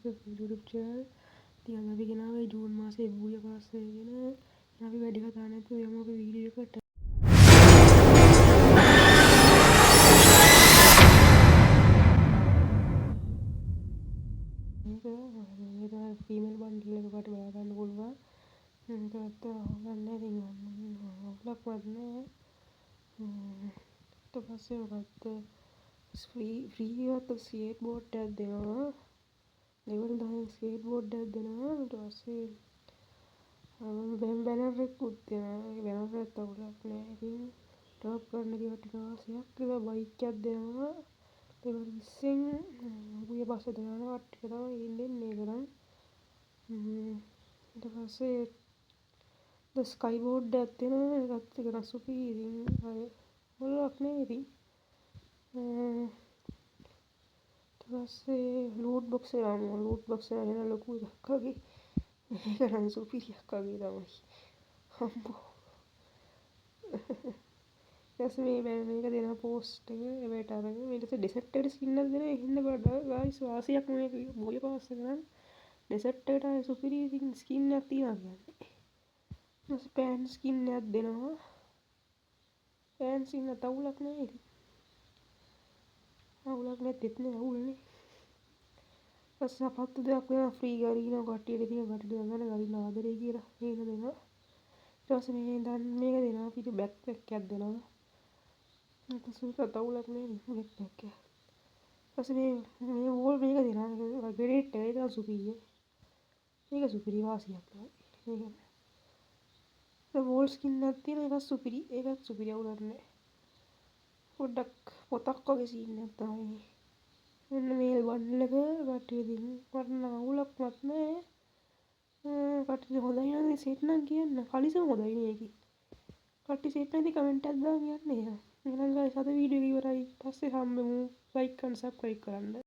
YouTube channel. ඉතින් අපි ගෙනාවේ ජූන් මාසේ බුය පාස්සේ ගෙන. අපි වැඩි කතා නැතුව යමු අපි වීඩියෝ එකට. මේක ෆීමේල් බන්ඩල් එකකට බලා ගන්න පුළුවන්. මේකට ගන්න ඉතින් අවුලක්වත් නැහැ. ඊට පස්සේ මොකක්ද ෆ්‍රීවත් ස්කේට් බෝඩ් එකක් දෙනවා. දෙවන තමයි ස්කේට් බෝඩ් එකක් දෙනවා. ඊට පස්සේ බැනර් එකකුත් දෙනවා. ඒ බැනර් එකත් අවුලක් නැහැ. ඉතින් ටොප් කරන්න කිව්වට ටික වාසියක් බයික් එකක් දෙනවා. ඉතින් බුය පාස්සේ දෙනවා කට්ටිය තමයි ඉන්නේ කරන්. ඊට පස්සේ ස්කයි බෝඩ් එකක් දෙනවා. ඒකත් එක රසුපි ඉතින් අය මොලක් නේ ඉතින්. ඊට පස්සේ ලූට් බොක්ස් එක එන ලොකු එකක් වගේ. ඒක නම් සුපිරියක් වගේ තමයි. හම්බෝ. ඊට මේ මේක දෙන පෝස්ට් එක එවට අරගෙන ඊට පස්සේ ඩෙසර්ට් එකට ස්කින් එකක් දෙනවා. හින්න බඩ ගායිස් වාසියක් මේක බුය පාස් කරන්. ඩෙසර්ට් එකට ආයේ සුපිරි ඉතින් ස්කින් එකක් තියනවා කියන්නේ. ඊට පෑන් ස්කින් එකක් දෙනවා. පෑන් ස්කින් එක අවුලක් නෑ ඉතින්. අවුලක් නැත්තේත් නේ අවුල්නේ. ඊට සපත්තු දෙකක් වෙනවා ෆ්‍රී ගරීනවා කට්ටියට ඉතින් කට්ටිය ගන්න ගරින්න ආදරේ කියලා මේක දෙනවා. ඊට පස්සේ මේක දෙනවා පිට බෑක් පැක් එකක් දෙනවා. ඊට පස්සේ මේක අවුලක් නෑ නේ බෑක් පැක් එක. ඊට පස්සේ මේ වෝල් මේක දෙනවා. ග්‍රේඩ් එක ඒක සුපිරියි. මේක සුපිරි වාසියක් තමයි. මේක වෝල් ස්කින් එකක් තියෙන එකක් සුපිරි. ඒකත් සුපිරි අවුලක් නෑ. පොඩ්ඩක් පොතක් වගේ සීන් එකක් තමයි. මෙන්න මේ බන්ඩල් එක කට්ටිය ඉතින් මට නම් අවුලක්වත් නෑ. කට්ටිය හොඳයි නම් සෙට් නම් කියන්න. කලිසම හොඳයි නේ ඒකේ. කට්ටිය සෙට් නැති කමෙන්ට් එකක් දාන්න කියන්න එහෙනම්. එහෙනම් ගයිස් අද වීඩියෝ එක ඉවරයි. පස්සේ හම්බෙමු. ලයික් and subscribe කරන්න.